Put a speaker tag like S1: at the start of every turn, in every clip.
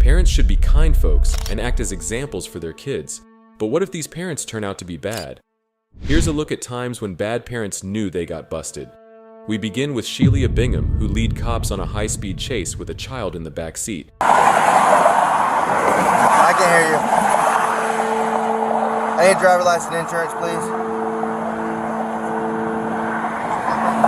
S1: Parents should be kind folks and act as examples for their kids. But what if these parents turn out to be bad? Here's a look at times when bad parents knew they got busted. We begin with Shelia Bingham, who lead cops on a high-speed chase with a child in the back seat.
S2: I can hear you. I need driver license and insurance, please.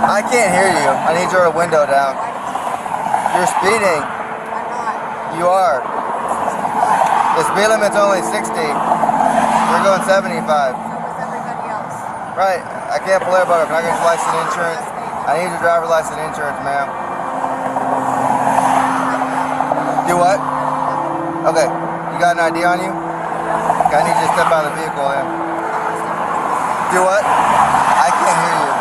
S2: I can't hear you. I need your window down. You're speeding. You are. The speed limit's only 60. You're going 75.
S3: So was everybody else.
S2: Right. I can't pull everybody. Can I get your license and insurance? I need your driver license and insurance, ma'am. Do what? Okay. You got an ID on you? Okay, I need you to step out of the vehicle then. Do what? I can't hear you.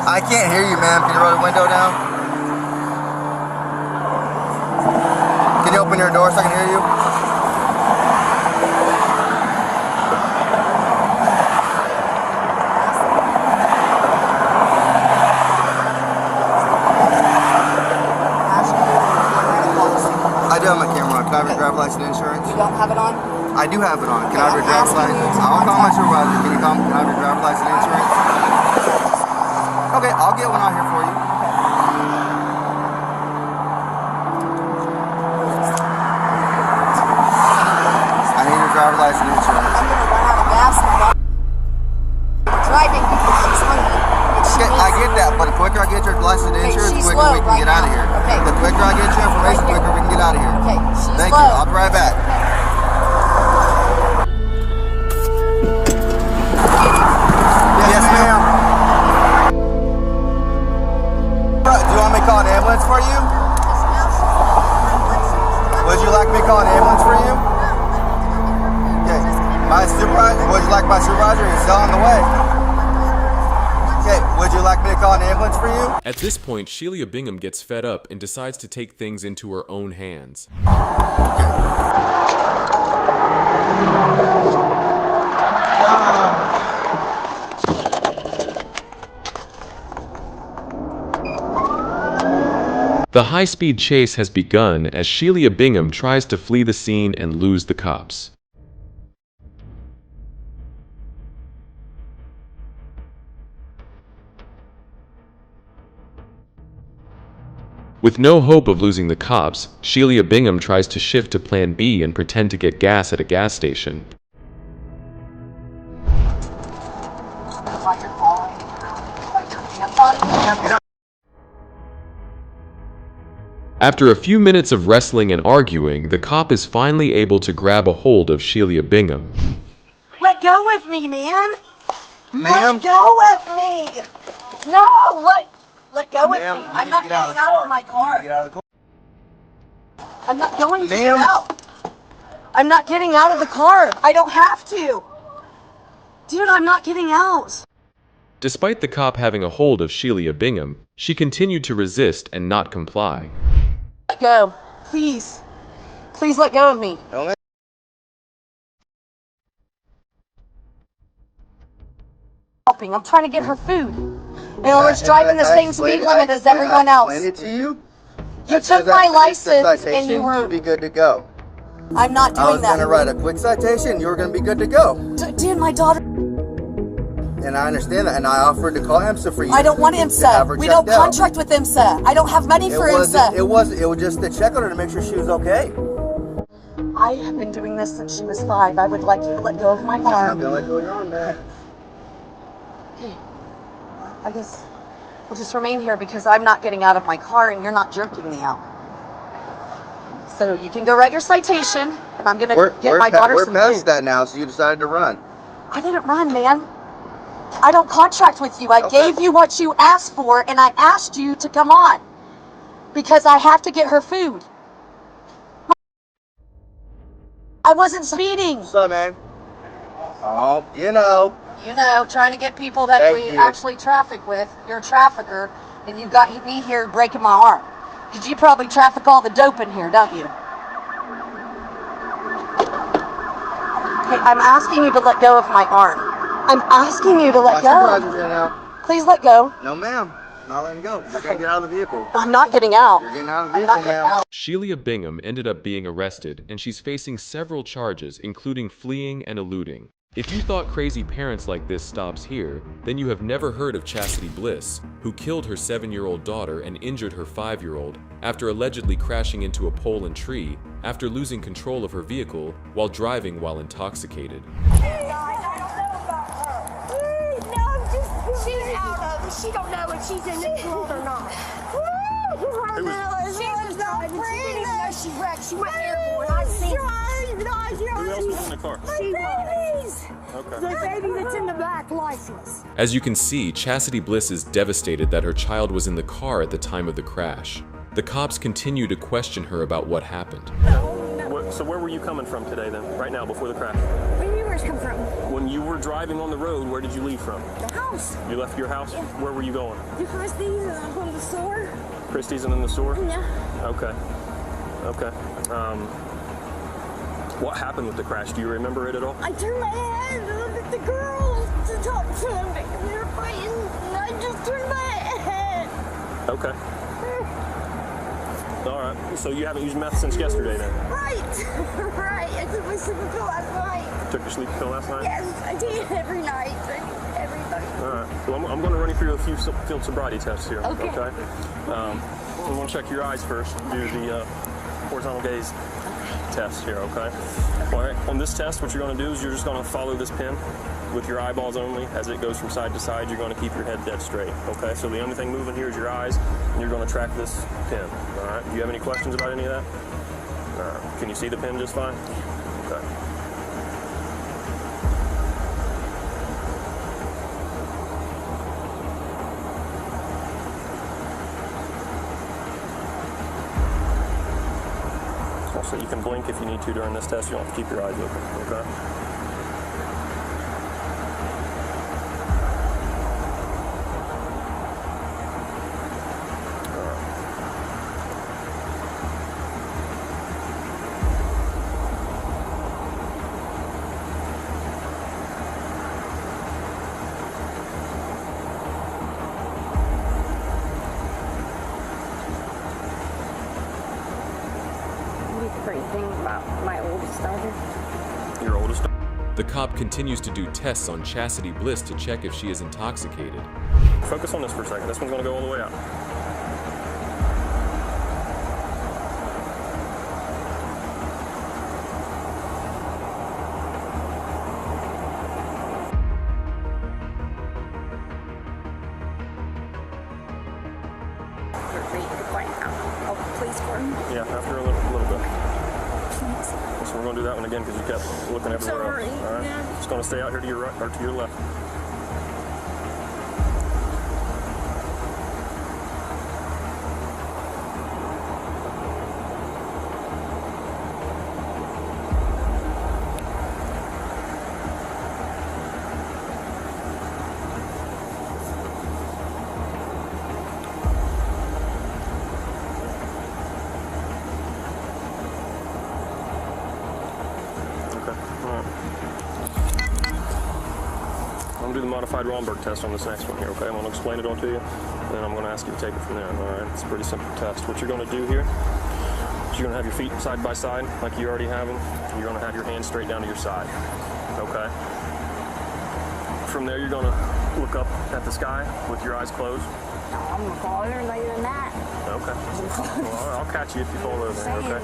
S2: I can't hear you, ma'am. Can you roll the window down? Can you open your door so I can hear you? I do have my camera on. Can I have your driver's license and insurance?
S3: You don't have it on?
S2: I do have it on. Can I have your driver's license? I'll call my supervisor. Can you call me? Can I have your driver's license and insurance? Okay, I'll get one out here for you. I need your driver's license and insurance.
S3: I'm going to run out of gas and driving because she's hungry.
S2: Okay, I get that, but the quicker I get your license and insurance, the quicker we can get out of here.
S3: Okay.
S2: The quicker I get your information, the quicker we can get out of here.
S3: Okay, she's
S2: Thank
S3: slow.
S2: you. I'll be right back. Yes, ma'am. Do you want me to call an ambulance for you? Would you like me to call an ambulance for you? Okay. My supervisor, would you like my supervisor? He's still on the way. Okay, would you like me to call an ambulance for you?
S1: At this point, Shelia Bingham gets fed up and decides to take things into her own hands. The high-speed chase has begun as Shelia Bingham tries to flee the scene and lose the cops. With no hope of losing the cops, Shelia Bingham tries to shift to plan B and pretend to get gas at a gas station. After a few minutes of wrestling and arguing, the cop is finally able to grab a hold of Shelia Bingham.
S3: Let go of me, man.
S2: Ma'am?
S3: Let go of me. No, let go of me. I'm not getting out of my car.
S2: Get out of the car.
S3: I'm not going to
S2: Ma'am?
S3: get out. I'm not getting out of the car. I don't have to. Dude, I'm not getting out.
S1: Despite the cop having a hold of Shelia Bingham, she continued to resist and not comply.
S3: Let go. Please. Please let go of me.
S2: Don't
S3: Helping. I'm trying to get her food. And I was driving the same speed limit as everyone else.
S2: explained it to you.
S3: You took my license and you
S2: You'd
S3: were...
S2: be good to go.
S3: I'm not
S2: I was
S3: doing that.
S2: going to write a quick citation. You were going to be good to go.
S3: Dude, my daughter...
S2: And I understand that. And I offered to call IMSA for you.
S3: I don't want
S2: to have
S3: IMSA.
S2: her
S3: We
S2: checked
S3: don't
S2: out.
S3: contract with IMSA. I don't have money for
S2: It
S3: IMSA.
S2: was just to check on her to make sure she was okay.
S3: I have been doing this since she was 5. I would like you to let go of my car.
S2: I'm going to let go of your arm, man.
S3: I guess we'll just remain here because I'm not getting out of my car and you're not jerking me out. So you can go write your citation and I'm going to get my daughter some
S2: We're past
S3: food.
S2: that now, so you decided to run.
S3: I didn't run, man. I don't contract with you. I gave you what you asked for and I asked you to come on because I have to get her food. I wasn't speeding.
S2: What's up, man? Oh, you know.
S3: You know, trying to get people that
S2: Thank
S3: we
S2: you.
S3: actually traffic with. You're a trafficker, and you got me here breaking my arm. Because you probably traffic all the dope in here, don't you? Hey, I'm asking you to let go of my arm. I'm asking you to let go. Please let go.
S2: No, ma'am. Not letting go. You're gonna get out of the vehicle.
S3: I'm not getting out.
S2: You're getting out of the vehicle, ma'am.
S1: Sheila Bingham ended up being arrested, and she's facing several charges, including fleeing and eluding. If you thought crazy parents like this stops here, then you have never heard of Chastity Bliss, who killed her 7-year-old daughter and injured her 5-year-old after allegedly crashing into a pole and tree after losing control of her vehicle while driving while intoxicated.
S4: She don't know if she's in this world or not. She was driving. She didn't even know she wrecked. She went airborne. I've seen her.
S5: Who else was in the car?
S4: She was.
S5: Okay.
S4: The baby that's in the back, license.
S1: As you can see, Chastity Bliss is devastated that her child was in the car at the time of the crash. The cops continue to question her about what happened.
S5: So where were you coming from today then, right now, before the crash?
S4: Where you come from?
S5: When you were driving on the road, where did you leave from?
S4: The house.
S5: You left your house?
S4: Yeah.
S5: Where were you going?
S4: The Christie's and I'm going to the store.
S5: Christie's and then the store?
S4: Yeah.
S5: Okay. Okay. What happened with the crash? Do you remember it at all?
S4: I turned my head to look at the girls to talk to them because they were fighting and I just turned my head.
S5: Okay. All right. So you haven't used meth since yesterday then?
S4: Right. Right. I took my sleeping pill last night.
S5: Took your sleeping pill last night?
S4: Yes, I take it every night. Every night.
S5: All right. Well, I'm going to run you through a few field sobriety tests here.
S4: Okay.
S5: We want to check your eyes first. Do the horizontal gaze test here, okay? All right. On this test, what you're going to do is you're just going to follow this pin with your eyeballs only. As it goes from side to side, you're going to keep your head dead straight, okay? So the only thing moving here is your eyes, and you're going to track this pin, all right? Do you have any questions about any of that? All right. Can you see the pin just fine? Okay. Also, you can blink if you need to during this test. You don't have to keep your eyes open, okay?
S4: Great thing about my oldest daughter.
S5: Your oldest?
S1: The cop continues to do tests on Chastity Bliss to check if she is intoxicated.
S5: Focus on this for a second. This one's going to go all the way out. Yeah, after a little bit. So we're going to do that one again because you kept looking everywhere else. All right.
S4: Yeah.
S5: Just going to stay out here to your right or to your left. I'm going to do the modified Romberg test on this next one here, okay? I'm going to explain it all to you, and then I'm going to ask you to take it from there, all right? It's a pretty simple test. What you're going to do here is you're going to have your feet side by side, like you already have them. You're going to have your hands straight down to your side, okay? From there, you're going to look up at the sky with your eyes closed.
S4: I'm gonna fall over later than that.
S5: Okay. Well, I'll catch you if you fall over, okay?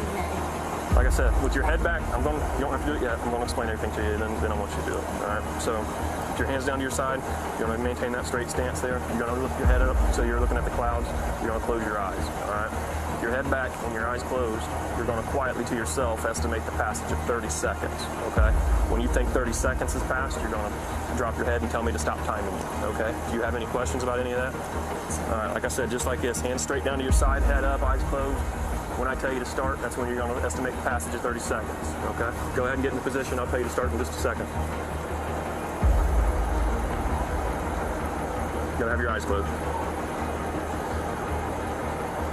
S5: Like I said, with your head back, you don't have to do it yet. I'm going to explain everything to you, then I want you to do it. All right. So, with your hands down to your side, you're going to maintain that straight stance there. You're going to lift your head up so you're looking at the clouds. You're going to close your eyes. All right. With your head back and your eyes closed, you're going to quietly to yourself estimate the passage of 30 seconds. Okay. When you think 30 seconds has passed, you're going to drop your head and tell me to stop timing you. Okay. Do you have any questions about any of that? All right. Like I said, just like this, hands straight down to your side, head up, eyes closed. When I tell you to start, that's when you're going to estimate the passage of 30 seconds, okay? Go ahead and get in position. I'll tell you to start in just a second. You gotta have your eyes closed.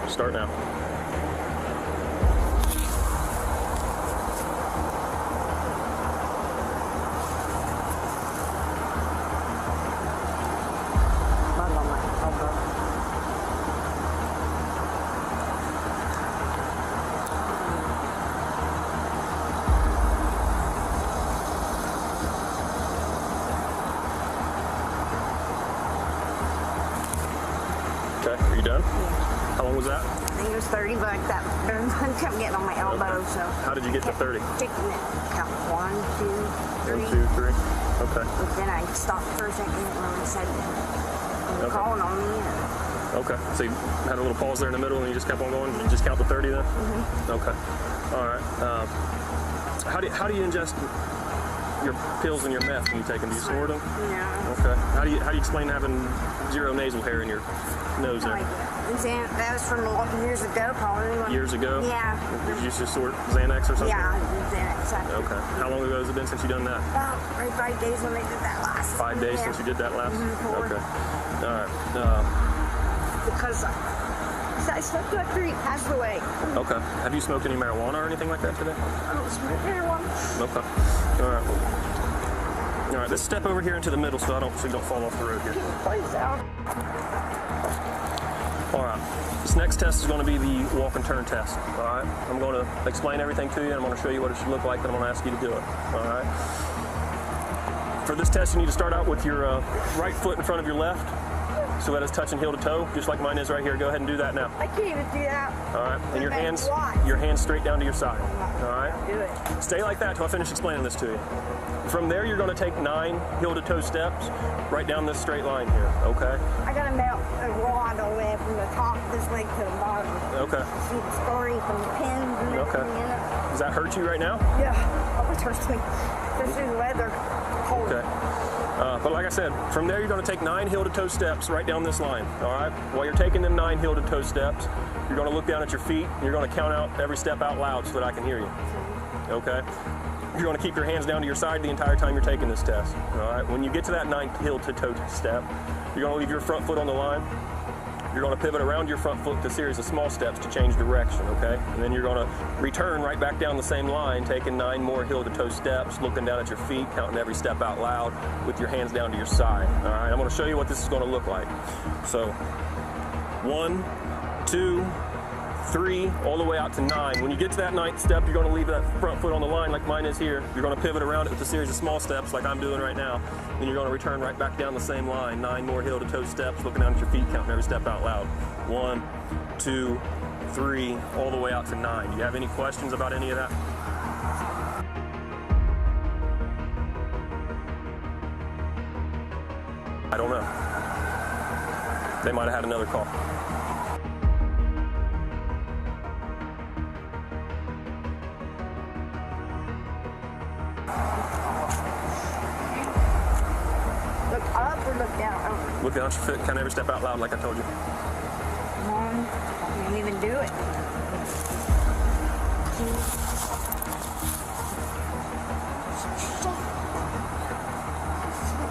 S5: Start now. gun? Yeah. How long was that?
S4: I think it was 30, but that gun kept getting on my elbow,
S5: Okay.
S4: so.
S5: How did you get to 30?
S4: Taking it. Count 1, 2, 3.
S5: 1, 2, 3. Okay.
S4: But then I stopped for a second when I said they were calling on me.
S5: Okay. So you had a little pause there in the middle and you just kept on going? You just count to 30 then? Okay. All right. How do you ingest your pills and your meth when you take them? Do you snort them?
S4: Yeah.
S5: Okay. How do you explain having 0 nasal hair in your nose there?
S4: That was from years ago, probably.
S5: Years ago?
S4: Yeah.
S5: Did you used to snort Xanax or something?
S4: Yeah, Xanax.
S5: Okay. How long ago has it been since you done that?
S4: About 5 days when they did that last.
S5: 5 days
S4: Yeah.
S5: since you did that last?
S4: 4.
S5: Okay. All right.
S4: Because I smoked after he passed away.
S5: Okay. Have you smoked any marijuana or anything like that today?
S4: I don't smoke marijuana.
S5: Okay. All right. All right. Let's step over here into the middle so you don't fall off the road here.
S4: Please out.
S5: All right. This next test is going to be the walk and turn test. All right. I'm going to explain everything to you, and I'm going to show you what it should look like, and I'm going to ask you to do it. All right. For this test, you need to start out with your right foot in front of your left, so that it's touching heel to toe, just like mine is right here. Go ahead and do that now.
S4: I can't even do that.
S5: All right. And your hands straight down to your side. All right.
S4: Do it.
S5: Stay like that till I finish explaining this to you. From there, you're going to take 9 heel-to-toe steps right down this straight line here, okay?
S4: I got a rod all the way from the top of this leg to the bottom.
S5: Okay.
S4: See the scarring from the pins and everything in it.
S5: Does that hurt you right now?
S4: Yeah, it hurts me. Especially the leather. Cold.
S5: Okay. But like I said, from there, you're going to take 9 heel-to-toe steps right down this line, all right? While you're taking them 9 heel-to-toe steps, you're going to look down at your feet, and you're going to count out every step out loud so that I can hear you, okay? You're going to keep your hands down to your side the entire time you're taking this test. All right. When you get to that 9th heel-to-toe step, you're going to leave your front foot on the line. You're going to pivot around your front foot with a series of small steps to change direction, okay? And then you're going to return right back down the same line, taking 9 more heel-to-toe steps, looking down at your feet, counting every step out loud with your hands down to your side. All right. I'm going to show you what this is going to look like. So, 1, 2, 3, all the way out to 9. When you get to that 9th step, you're going to leave that front foot on the line like mine is here. You're going to pivot around it with a series of small steps like I'm doing right now. Then you're going to return right back down the same line. 9 more heel-to-toe steps, looking down at your feet, counting every step out loud. 1, 2, 3, all the way out to 9. Do you have any questions about any of that? I don't know. They might have had another call.
S4: Look up or look down?
S5: Look down at your foot, count every step out loud like I told you.
S4: 1, I can't even do it. 2.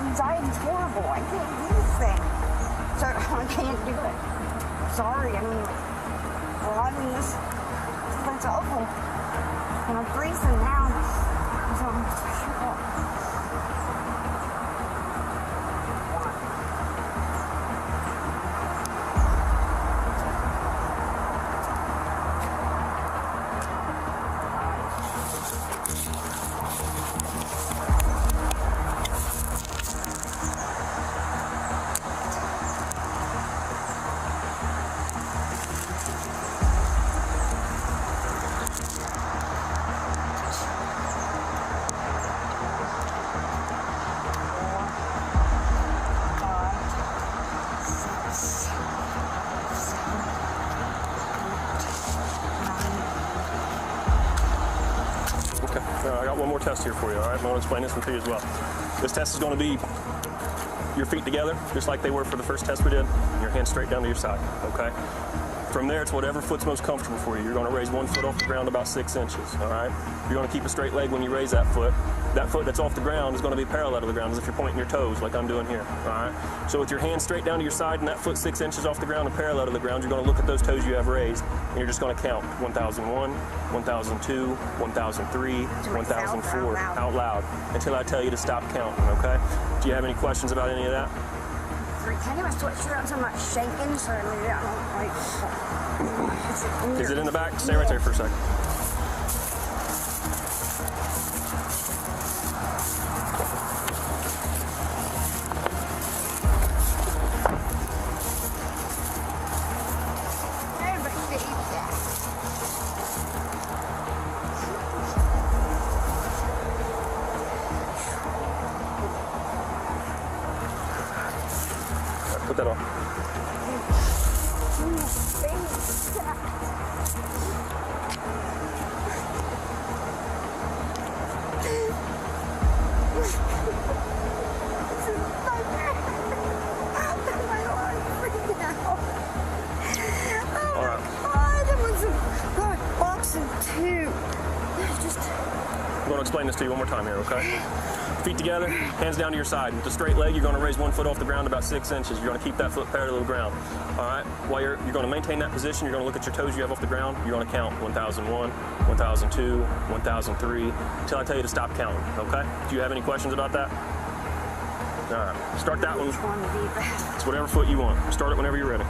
S4: Anxiety's horrible. I can't do this thing. So I can't do it. Sorry, I mean, this is awful. And I'm freezing now. So I'm
S5: I got one more test here for you, all right? I'm going to explain this one to you as well. This test is going to be your feet together, just like they were for the first test we did, and your hands straight down to your side, okay? From there, it's whatever foot's most comfortable for you. You're going to raise one foot off the ground about 6 inches, all right? You're going to keep a straight leg when you raise that foot. That foot that's off the ground is going to be parallel to the ground as if you're pointing your toes like I'm doing here, all right? So with your hands straight down to your side and that foot 6 inches off the ground and parallel to the ground, you're going to look at those toes you have raised, and you're just going to count 1001, 1002, 1003, 1004 out loud until I tell you to stop counting, okay? Do you have any questions about any of that?
S4: I get my sweatshirt so much shaking, so maybe I don't like.
S5: Is it in the back? Stay right there for a second. I'm going to explain this to you one more time here, okay? Feet together, hands down to your side. With a straight leg, you're going to raise 1 foot off the ground about 6 inches. You're going to keep that foot parallel to the ground. All right? While you're going to maintain that position, you're going to look at your toes you have off the ground. You're going to count 1001, 1002, 1003, until I tell you to stop counting, okay? Do you have any questions about that? All right. Start that one. It's whatever foot you want. Start it whenever you're ready.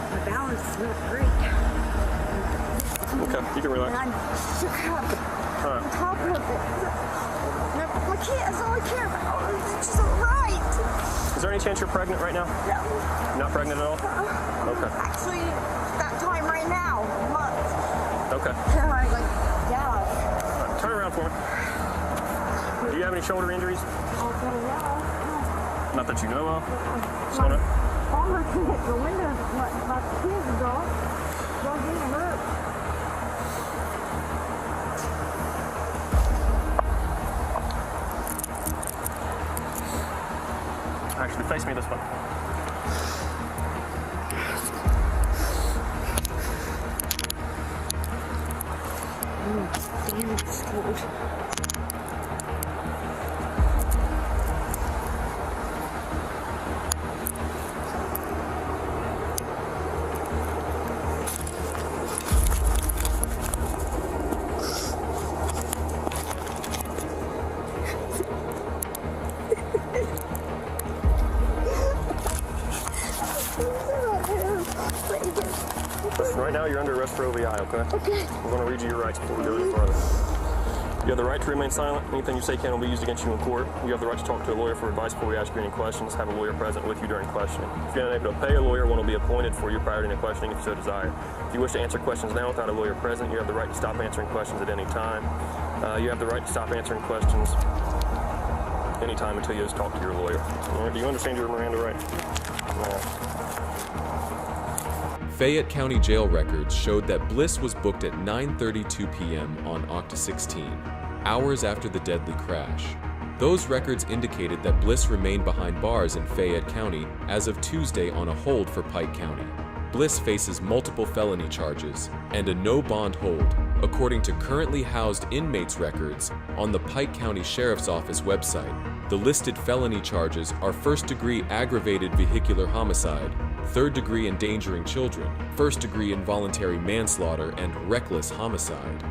S4: My balance is not great.
S5: Okay, you can relax.
S4: And I'm shook up on top of it. My kid, that's all I care about. It's just alright.
S5: Is there any chance you're pregnant right now?
S4: No.
S5: Not pregnant at all? Okay.
S4: Actually, that time right now, months.
S5: Okay.
S4: So I yeah.
S5: All right, turn around for me. Do you have any shoulder injuries? Not that you know of? Just wanna...
S4: All I can hit the window, my kids go. Don't get hurt.
S5: Actually, face me this way.
S4: Damn, it's cold.
S5: Right now, you're under arrest for OVI, okay? Okay. We're going to read you your rights before we go any further. You have the right to remain silent. Anything you say can will be used against you in court. You have the right to talk to a lawyer for advice before we ask you any questions. Have a lawyer present with you during questioning. If you're unable to pay a lawyer, one will be appointed for you prior to any questioning if you so desire. If you wish to answer questions now without a lawyer present, you have the right to stop answering questions at any time. You have the right to stop answering questions anytime until you just talk to your lawyer. All right, do you understand your Miranda rights?
S1: Fayette County jail records showed that Bliss was booked at 9:32 p.m. on Octa 16, hours after the deadly crash. Those records indicated that Bliss remained behind bars in Fayette County as of Tuesday on a hold for Pike County. Bliss faces multiple felony charges and a no-bond hold, according to currently housed inmates' records on the Pike County Sheriff's Office website. The listed felony charges are first-degree aggravated vehicular homicide, third-degree endangering children, first-degree involuntary manslaughter, and reckless homicide.